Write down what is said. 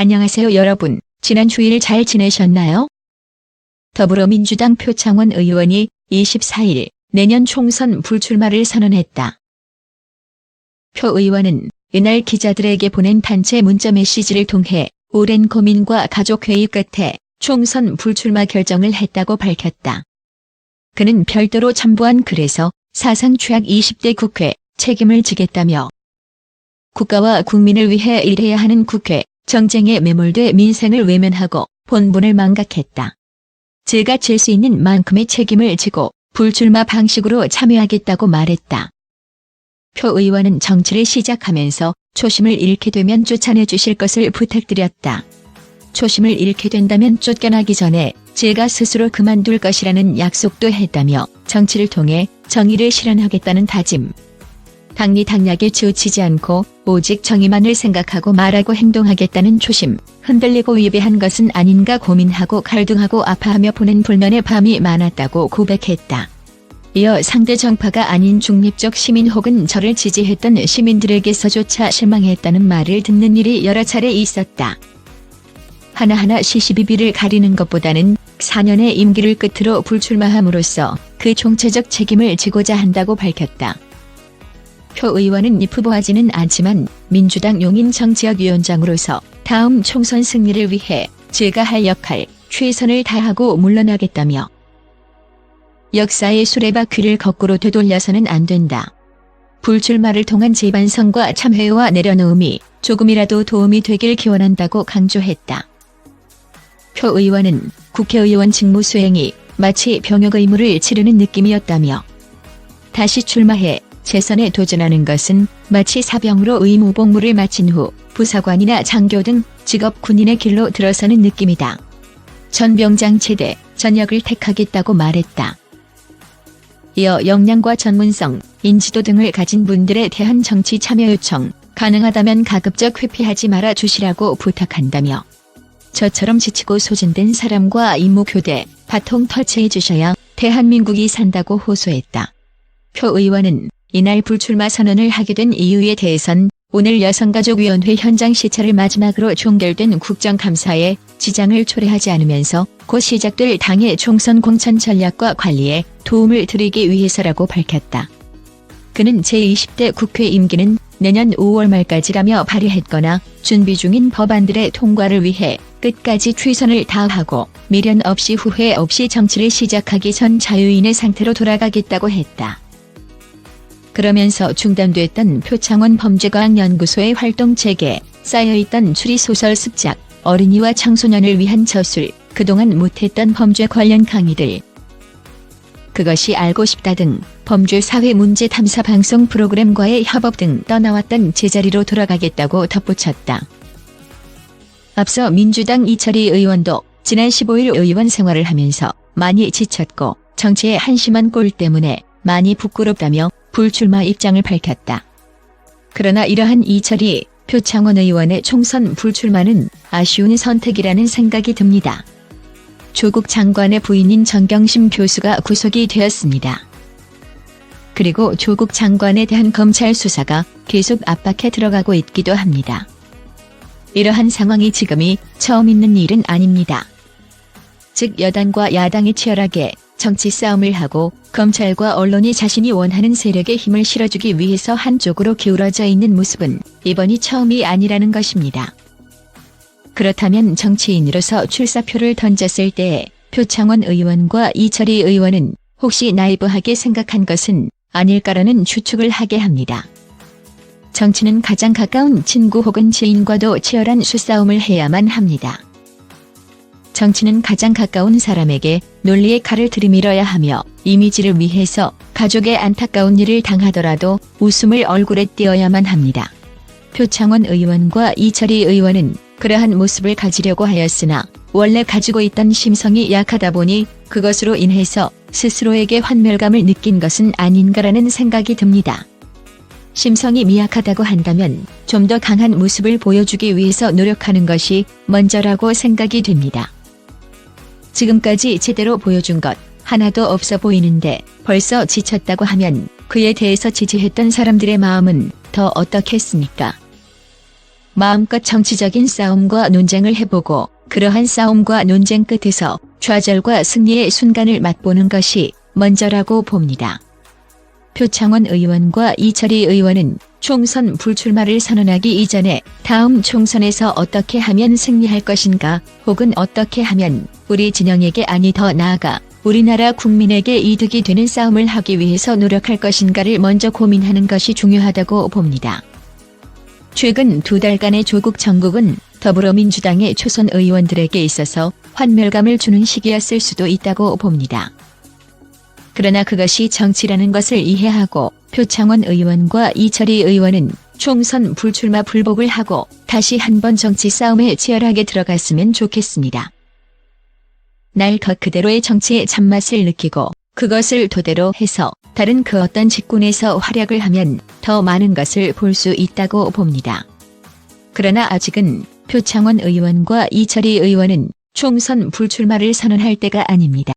안녕하세요 여러분. 지난 주일 잘 지내셨나요? 더불어민주당 표창원 의원이 24일 내년 총선 불출마를 선언했다. 표 의원은 이날 기자들에게 보낸 단체 문자 메시지를 통해 오랜 고민과 가족회의 끝에 총선 불출마 결정을 했다고 밝혔다. 그는 별도로 첨부한 글에서 사상 최악 20대 국회 책임을 지겠다며 국가와 국민을 위해 일해야 하는 국회 정쟁에 매몰돼 민생을 외면하고 본분을 망각했다. 제가 질 수 있는 만큼의 책임을 지고 불출마 방식으로 참여하겠다고 말했다. 표 의원은 정치를 시작하면서 초심을 잃게 되면 쫓아내 주실 것을 부탁드렸다. 초심을 잃게 된다면 쫓겨나기 전에 제가 스스로 그만둘 것이라는 약속도 했다며 정치를 통해 정의를 실현하겠다는 다짐. 당리당략에 치우치지 않고 오직 정의만을 생각하고 말하고 행동하겠다는 초심, 흔들리고 위배한 것은 아닌가 고민하고 갈등하고 아파하며 보낸 불면의 밤이 많았다고 고백했다. 이어 상대 정파가 아닌 중립적 시민 혹은 저를 지지했던 시민들에게서조차 실망했다는 말을 듣는 일이 여러 차례 있었다. 하나하나 시시비비를 가리는 것보다는 4년의 임기를 끝으로 불출마함으로써 그 총체적 책임을 지고자 한다고 밝혔다. 표 의원은 후보하지는 않지만 민주당 용인정지역위원장으로서 다음 총선 승리를 위해 제가 할 역할 최선을 다하고 물러나겠다며 역사의 수레바퀴를 거꾸로 되돌려서는 안 된다. 불출마를 통한 재반성과 참회와 내려놓음이 조금이라도 도움이 되길 기원한다고 강조했다. 표 의원은 국회의원 직무 수행이 마치 병역 의무를 치르는 느낌이었다며 다시 출마해 재선에 도전하는 것은 마치 사병으로 의무 복무를 마친 후 부사관이나 장교 등 직업 군인의 길로 들어서는 느낌이다. 전병장 제대, 전역을 택하겠다고 말했다. 이어 역량과 전문성, 인지도 등을 가진 분들에 대한 정치 참여 요청, 가능하다면 가급적 회피하지 말아 주시라고 부탁한다며 저처럼 지치고 소진된 사람과 임무 교대, 바통 터치해 주셔야 대한민국이 산다고 호소했다. 표 의원은 이날 불출마 선언을 하게 된 이유에 대해선 오늘 여성가족위원회 현장 시찰을 마지막으로 종결된 국정감사에 지장을 초래하지 않으면서 곧 시작될 당의 총선 공천 전략과 관리에 도움을 드리기 위해서라고 밝혔다. 그는 제20대 국회 임기는 내년 5월 말까지라며 발의했거나 준비 중인 법안들의 통과를 위해 끝까지 최선을 다하고 미련 없이 후회 없이 정치를 시작하기 전 자유인의 상태로 돌아가겠다고 했다. 그러면서 중단됐던 표창원 범죄과학연구소의 활동 재개, 쌓여있던 추리소설 습작, 어린이와 청소년을 위한 저술, 그동안 못했던 범죄 관련 강의들, 그것이 알고 싶다 등 범죄 사회 문제 탐사 방송 프로그램과의 협업 등 떠나왔던 제자리로 돌아가겠다고 덧붙였다. 앞서 민주당 이철희 의원도 지난 15일 의원 생활을 하면서 많이 지쳤고 정치의 한심한 꼴 때문에 많이 부끄럽다며 불출마 입장을 밝혔다. 그러나 이러한 이철희, 표창원 의원의 총선 불출마는 아쉬운 선택이라는 생각이 듭니다. 조국 장관의 부인인 정경심 교수가 구속이 되었습니다. 그리고 조국 장관에 대한 검찰 수사가 계속 압박해 들어가고 있기도 합니다. 이러한 상황이 지금이 처음 있는 일은 아닙니다. 즉 여당과 야당이 치열하게 정치 싸움을 하고 검찰과 언론이 자신이 원하는 세력에 힘을 실어주기 위해서 한쪽으로 기울어져 있는 모습은 이번이 처음이 아니라는 것입니다. 그렇다면 정치인으로서 출사표를 던졌을 때 표창원 의원과 이철희 의원은 혹시 나이브하게 생각한 것은 아닐까라는 추측을 하게 합니다. 정치는 가장 가까운 친구 혹은 지인과도 치열한 수싸움을 해야만 합니다. 정치는 가장 가까운 사람에게 논리의 칼을 들이밀어야 하며 이미지를 위해서 가족의 안타까운 일을 당하더라도 웃음을 얼굴에 띄어야만 합니다. 표창원 의원과 이철희 의원은 그러한 모습을 가지려고 하였으나 원래 가지고 있던 심성이 약하다 보니 그것으로 인해서 스스로에게 환멸감을 느낀 것은 아닌가라는 생각이 듭니다. 심성이 미약하다고 한다면 좀 더 강한 모습을 보여주기 위해서 노력하는 것이 먼저라고 생각이 됩니다. 지금까지 제대로 보여준 것 하나도 없어 보이는데 벌써 지쳤다고 하면 그에 대해서 지지했던 사람들의 마음은 더 어떻겠습니까? 마음껏 정치적인 싸움과 논쟁을 해보고 그러한 싸움과 논쟁 끝에서 좌절과 승리의 순간을 맛보는 것이 먼저라고 봅니다. 표창원 의원과 이철희 의원은 총선 불출마를 선언하기 이전에 다음 총선에서 어떻게 하면 승리할 것인가, 혹은 어떻게 하면 우리 진영에게 아니 더 나아가 우리나라 국민에게 이득이 되는 싸움을 하기 위해서 노력할 것인가를 먼저 고민하는 것이 중요하다고 봅니다. 최근 2달간의 조국 정국은 더불어민주당의 초선 의원들에게 있어서 환멸감을 주는 시기였을 수도 있다고 봅니다. 그러나 그것이 정치라는 것을 이해하고 표창원 의원과 이철희 의원은 총선 불출마 불복을 하고 다시 한번 정치 싸움에 치열하게 들어갔으면 좋겠습니다. 날 것 그대로의 정치의 참맛을 느끼고 그것을 토대로 해서 다른 그 어떤 직군에서 활약을 하면 더 많은 것을 볼 수 있다고 봅니다. 그러나 아직은 표창원 의원과 이철희 의원은 총선 불출마를 선언할 때가 아닙니다.